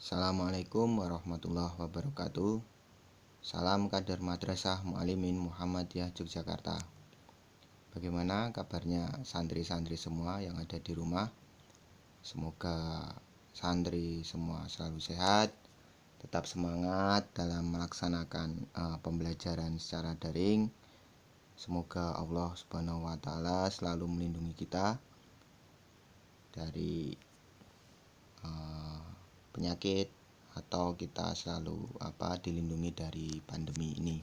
Assalamualaikum warahmatullahi wabarakatuh. Salam kader Madrasah Mu'allimin Muhammadiyah Yogyakarta. Bagaimana kabarnya santri-santri semua yang ada di rumah? Semoga santri semua selalu sehat, tetap semangat dalam melaksanakan pembelajaran secara daring. Semoga Allah Subhanahu wa taala selalu melindungi kita dari penyakit atau kita selalu dilindungi dari pandemi ini.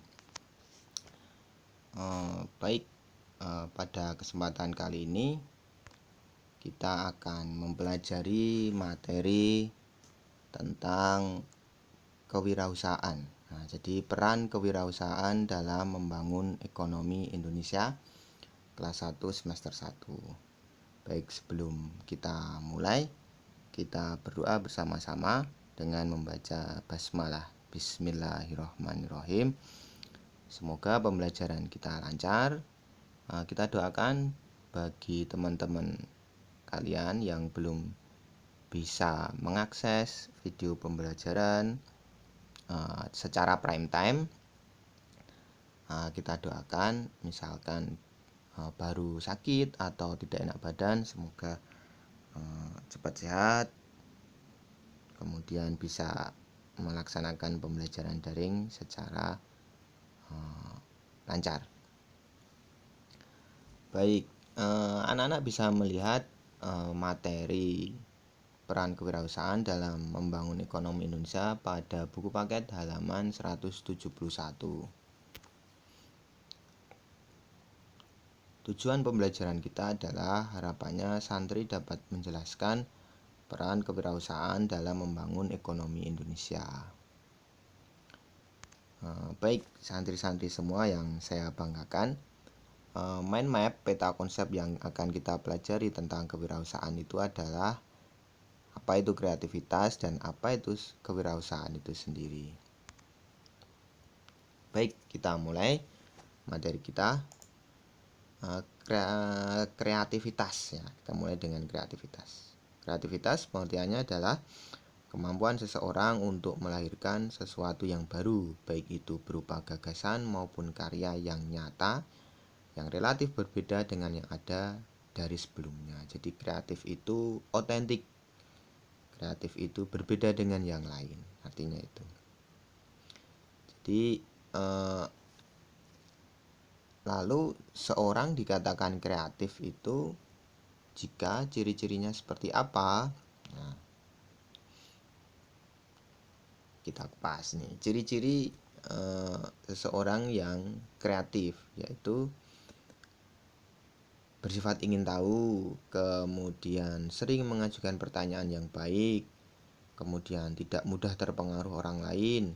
Pada kesempatan kali ini kita akan mempelajari materi tentang kewirausahaan. Jadi peran kewirausahaan dalam membangun ekonomi Indonesia kelas 1 semester 1. Baik, sebelum kita mulai, kita berdoa bersama-sama dengan membaca basmalah. Bismillahirrahmanirrahim. Semoga pembelajaran kita lancar. Kita doakan bagi teman-teman kalian yang belum bisa mengakses video pembelajaran secara prime time. Kita doakan misalkan baru sakit atau tidak enak badan, semoga cepat sehat, kemudian bisa melaksanakan pembelajaran daring secara lancar. Baik, anak-anak bisa melihat materi peran kewirausahaan dalam membangun ekonomi Indonesia pada buku paket halaman 171. Tujuan pembelajaran kita adalah harapannya santri dapat menjelaskan peran kewirausahaan dalam membangun ekonomi Indonesia. Baik, santri-santri semua yang saya banggakan, mind map peta konsep yang akan kita pelajari tentang kewirausahaan itu adalah apa itu kreativitas dan apa itu kewirausahaan itu sendiri. Baik, kita mulai materi kita. Kreativitas ya, kita mulai dengan kreativitas. Kreativitas pengertiannya adalah kemampuan seseorang untuk melahirkan sesuatu yang baru, baik itu berupa gagasan maupun karya yang nyata, yang relatif berbeda dengan yang ada dari sebelumnya. Jadi kreatif itu otentik, kreatif itu berbeda dengan yang lain, artinya itu. Jadi lalu seorang dikatakan kreatif itu jika ciri-cirinya seperti apa? Nah, kita kupas nih. Ciri-ciri seseorang yang kreatif yaitu bersifat ingin tahu, kemudian sering mengajukan pertanyaan yang baik, kemudian tidak mudah terpengaruh orang lain,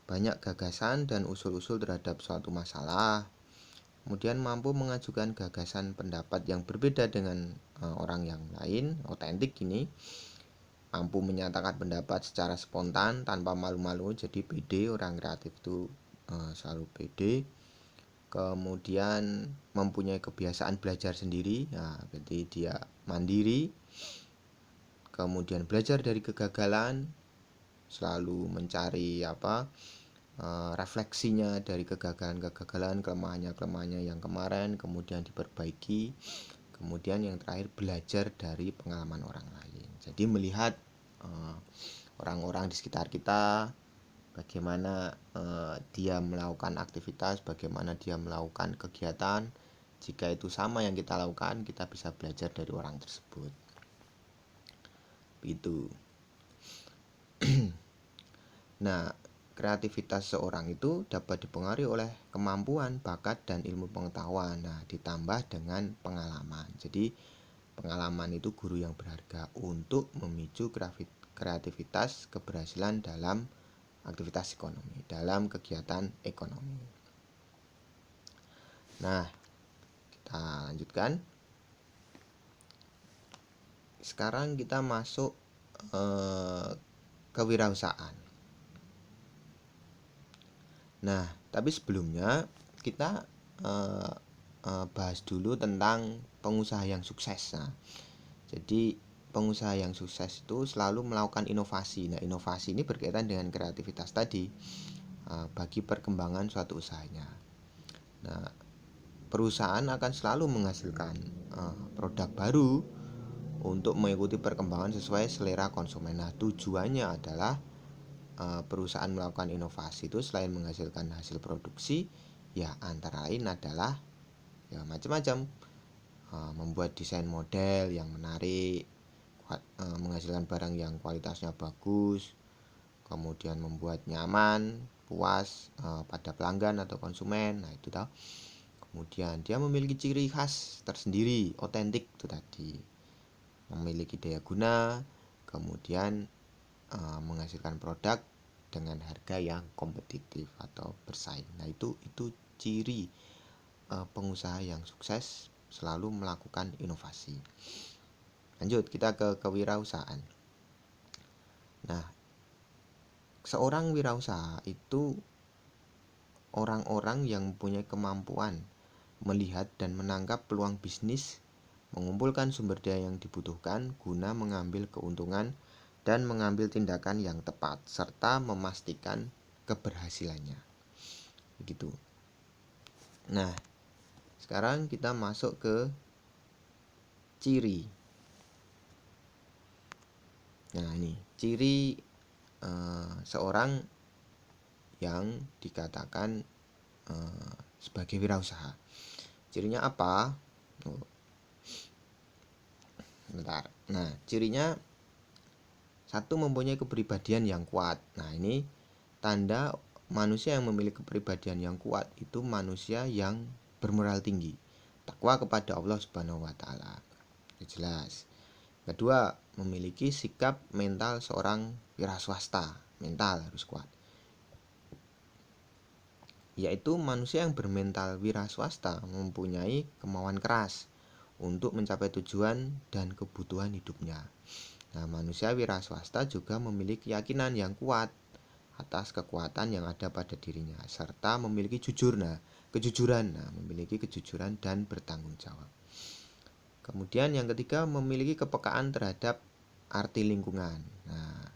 banyak gagasan dan usul-usul terhadap suatu masalah, kemudian mampu mengajukan gagasan pendapat yang berbeda dengan orang yang lain, otentik ini, mampu menyatakan pendapat secara spontan tanpa malu-malu, jadi pede. Orang kreatif itu selalu pede. Kemudian mempunyai kebiasaan belajar sendiri, berarti dia mandiri. Kemudian belajar dari kegagalan, selalu mencari refleksinya dari kegagalan-kegagalan, kelemahannya yang kemarin, kemudian diperbaiki. Kemudian yang terakhir, belajar dari pengalaman orang lain. Jadi melihat orang-orang di sekitar kita, bagaimana dia melakukan aktivitas, bagaimana dia melakukan kegiatan. Jika itu sama yang kita lakukan, kita bisa belajar dari orang tersebut. Begitu. Nah, kreativitas seorang itu dapat dipengaruhi oleh kemampuan, bakat, dan ilmu pengetahuan. Nah, ditambah dengan pengalaman. Jadi, pengalaman itu guru yang berharga untuk memicu kreativitas keberhasilan dalam aktivitas ekonomi, dalam kegiatan ekonomi. Nah, kita lanjutkan. Sekarang kita masuk kewirausahaan. Nah, tapi sebelumnya kita bahas dulu tentang pengusaha yang sukses. Nah, jadi pengusaha yang sukses itu selalu melakukan inovasi. Nah, inovasi ini berkaitan dengan kreativitas tadi bagi perkembangan suatu usahanya. Nah, perusahaan akan selalu menghasilkan produk baru untuk mengikuti perkembangan sesuai selera konsumen. Nah, tujuannya adalah perusahaan melakukan inovasi itu selain menghasilkan hasil produksi, ya antara lain adalah ya macam-macam, membuat desain model yang menarik, menghasilkan barang yang kualitasnya bagus, kemudian membuat nyaman, puas pada pelanggan atau konsumen. Nah, itu tahu. Kemudian dia memiliki ciri khas tersendiri, otentik itu tadi. Memiliki daya guna, kemudian menghasilkan produk dengan harga yang kompetitif atau bersaing. Nah, itu ciri pengusaha yang sukses selalu melakukan inovasi. Lanjut, kita ke kewirausahaan. Nah, seorang wirausaha itu orang-orang yang mempunyai kemampuan melihat dan menangkap peluang bisnis, mengumpulkan sumber daya yang dibutuhkan guna mengambil keuntungan dan mengambil tindakan yang tepat serta memastikan keberhasilannya. Begitu. Nah, sekarang kita masuk ke ciri. Nah, ini ciri seorang yang dikatakan sebagai wirausaha. Cirinya apa? Bentar. Nah, cirinya satu, mempunyai kepribadian yang kuat. Nah, ini tanda manusia yang memiliki kepribadian yang kuat itu manusia yang bermoral tinggi, takwa kepada Allah Subhanahu wa taala. Jelas. Kedua, memiliki sikap mental seorang wiraswasta. Mental harus kuat. Yaitu manusia yang bermental wiraswasta mempunyai kemauan keras untuk mencapai tujuan dan kebutuhan hidupnya. Nah, manusia wiraswasta juga memiliki keyakinan yang kuat atas kekuatan yang ada pada dirinya serta memiliki kejujuran. Nah, memiliki kejujuran dan bertanggung jawab. Kemudian yang ketiga, memiliki kepekaan terhadap arti lingkungan. Nah,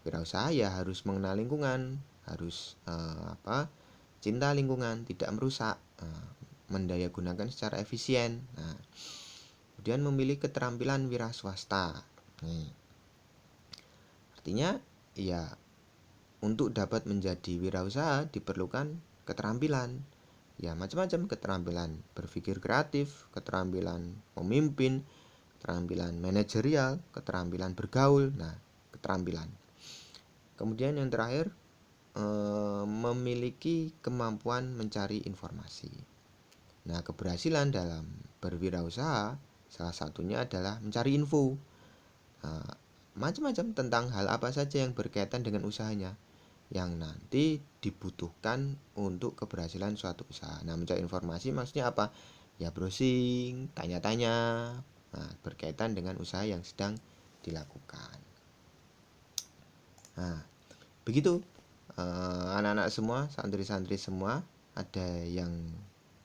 wirausaha ya harus mengenal lingkungan, harus cinta lingkungan, tidak merusak, mendaya gunakan secara efisien. Nah, kemudian memiliki keterampilan wiraswasta. Nih, artinya ya untuk dapat menjadi wirausaha diperlukan keterampilan. Ya macam-macam, keterampilan berpikir kreatif, keterampilan memimpin, keterampilan manajerial, keterampilan bergaul. Nah, keterampilan. Kemudian yang terakhir, memiliki kemampuan mencari informasi. Nah, keberhasilan dalam berwirausaha salah satunya adalah mencari info. Macam-macam tentang hal apa saja yang berkaitan dengan usahanya yang nanti dibutuhkan untuk keberhasilan suatu usaha. Nah, mencari informasi maksudnya apa? Ya browsing, tanya-tanya, berkaitan dengan usaha yang sedang dilakukan. Nah, begitu anak-anak semua, santri-santri semua, ada yang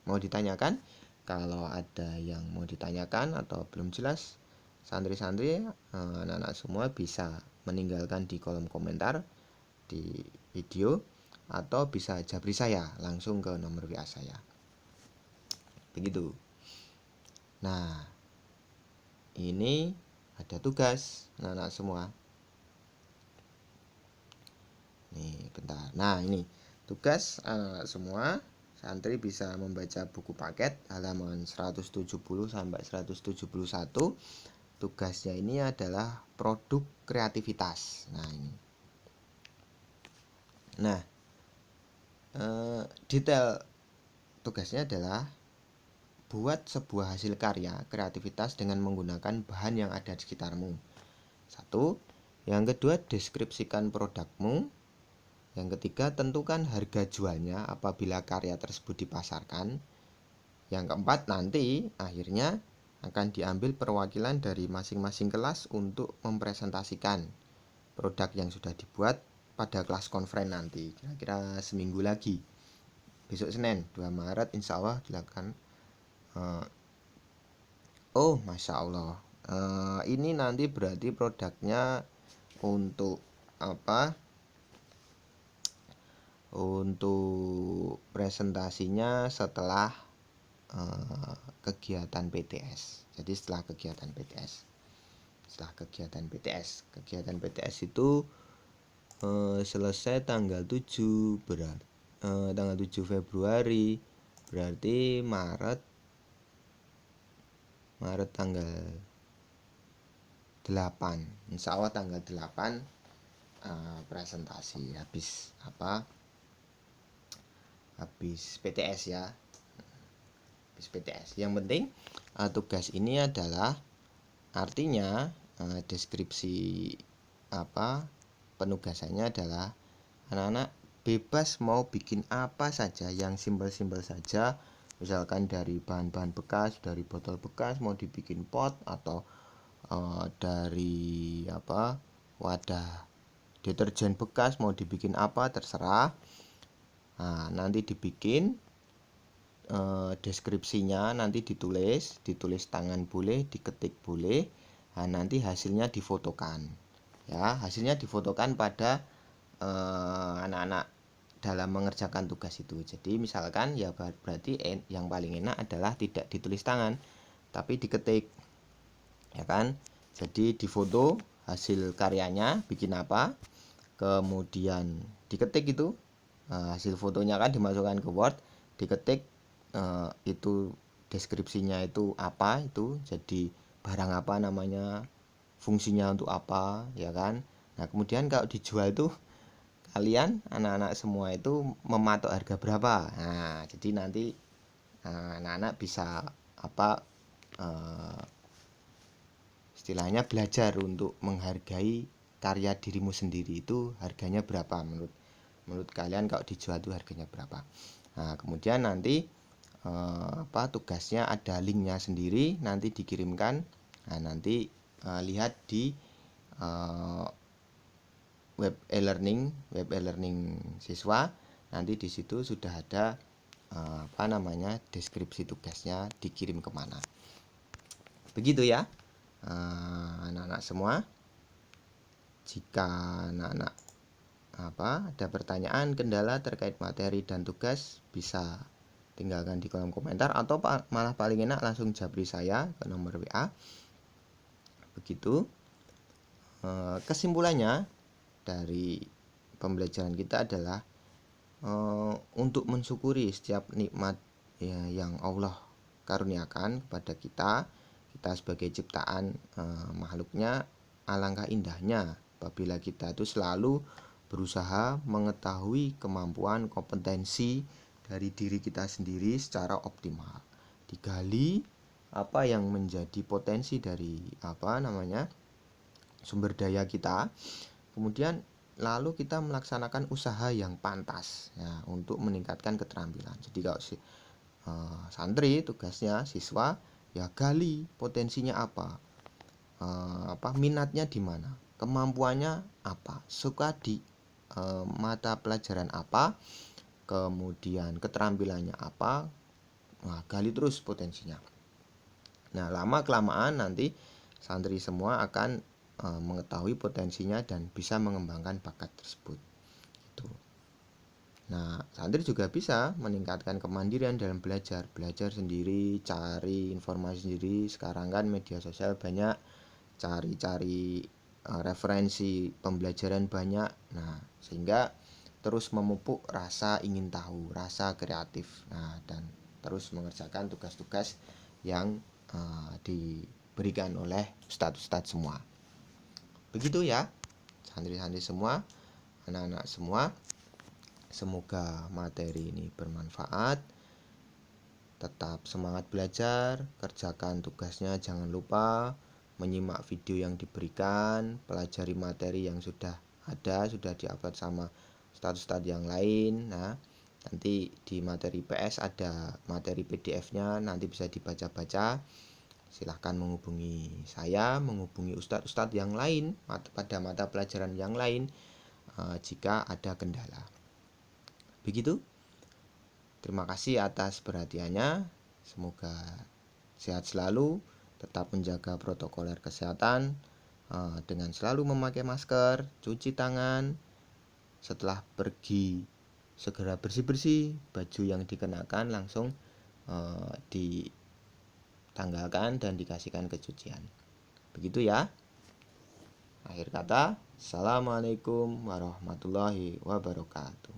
mau ditanyakan? Kalau ada yang mau ditanyakan atau belum jelas, santri-santri, anak-anak semua bisa meninggalkan di kolom komentar di video atau bisa japri saya langsung ke nomor WA saya. Begitu. Nah, ini ada tugas anak-anak semua. Nih, bentar. Nah, ini tugas anak-anak semua. Santri bisa membaca buku paket halaman 170 sampai 171. Tugasnya ini adalah produk kreativitas. Nah, ini. Nah, detail tugasnya adalah buat sebuah hasil karya kreativitas dengan menggunakan bahan yang ada di sekitarmu. Satu. Yang kedua, deskripsikan produkmu. Yang ketiga, tentukan harga jualnya apabila karya tersebut dipasarkan. Yang keempat, nanti akhirnya akan diambil perwakilan dari masing-masing kelas untuk mempresentasikan produk yang sudah dibuat pada kelas konferen nanti, kira-kira seminggu lagi. Besok Senin 2 Maret insya Allah dilakukan. Oh Masya Allah, Ini nanti berarti produknya untuk apa? Untuk presentasinya setelah kegiatan PTS. Jadi setelah kegiatan PTS. Kegiatan PTS itu selesai tanggal 7 berarti tanggal 7 Februari, berarti Maret tanggal 8. Insya Allah tanggal 8 presentasi habis PTS ya. Habis PTS. Yang penting tugas ini adalah artinya deskripsi penugasannya adalah anak-anak bebas mau bikin apa saja yang simpel-simpel saja, misalkan dari bahan-bahan bekas, dari botol bekas mau dibikin pot, atau dari wadah deterjen bekas mau dibikin apa, terserah. Nanti dibikin deskripsinya, nanti ditulis tangan boleh, diketik boleh. Nanti hasilnya difotokan ya, hasilnya difotokan pada anak-anak dalam mengerjakan tugas itu. Jadi misalkan ya berarti yang paling enak adalah tidak ditulis tangan tapi diketik, ya kan. Jadi difoto hasil karyanya bikin apa, kemudian diketik itu hasil fotonya kan dimasukkan ke Word, diketik itu deskripsinya itu apa, itu jadi barang apa namanya, fungsinya untuk apa, ya kan. Nah kemudian kalau dijual tuh kalian anak-anak semua itu mematok harga berapa. Nah jadi nanti anak-anak bisa istilahnya belajar untuk menghargai karya dirimu sendiri, itu harganya berapa menurut kalian, kalau dijual itu harganya berapa. Nah kemudian nanti tugasnya ada linknya sendiri, nanti dikirimkan. Nah nanti lihat di web e-learning siswa, nanti di situ sudah ada deskripsi tugasnya dikirim kemana. Begitu ya anak-anak semua. Jika anak-anak ada pertanyaan, kendala terkait materi dan tugas, bisa tinggalkan di kolom komentar, atau malah paling enak langsung japri saya ke nomor WA. Begitu. Kesimpulannya dari pembelajaran kita adalah untuk mensyukuri setiap nikmat ya, yang Allah karuniakan kepada kita sebagai ciptaan makhluknya. Alangkah indahnya apabila kita itu selalu berusaha mengetahui kemampuan, kompetensi dari diri kita sendiri secara optimal, digali apa yang menjadi potensi dari sumber daya kita, kemudian lalu kita melaksanakan usaha yang pantas ya, untuk meningkatkan keterampilan. Jadi kalau santri tugasnya, siswa ya gali potensinya apa, minatnya di mana, kemampuannya apa, suka di mata pelajaran apa, kemudian keterampilannya apa. Nah, gali terus potensinya. Nah lama kelamaan nanti santri semua akan mengetahui potensinya dan bisa mengembangkan bakat tersebut. Gitu. Nah, santri juga bisa meningkatkan kemandirian dalam belajar sendiri, cari informasi sendiri. Sekarang kan media sosial banyak, cari referensi pembelajaran banyak. Nah, sehingga terus memupuk rasa ingin tahu, rasa kreatif. Nah, dan terus mengerjakan tugas-tugas yang diberikan oleh ustadz-ustadz semua. Begitu ya santri-santri semua, anak-anak semua. Semoga materi ini bermanfaat. Tetap semangat belajar, kerjakan tugasnya, jangan lupa menyimak video yang diberikan, pelajari materi yang sudah diupload sama ustadz-ustadz yang lain. Nah nanti di materi PS ada materi PDF-nya, nanti bisa dibaca-baca. Silahkan menghubungi saya, menghubungi ustadz-ustadz yang lain pada mata pelajaran yang lain jika ada kendala. Begitu. Terima kasih atas perhatiannya. Semoga sehat selalu tetap menjaga protokoler kesehatan dengan selalu memakai masker, cuci tangan, setelah pergi segera bersih-bersih, baju yang dikenakan langsung ditanggalkan dan dikasihkan ke cucian. Begitu ya. Akhir kata, Assalamualaikum warahmatullahi wabarakatuh.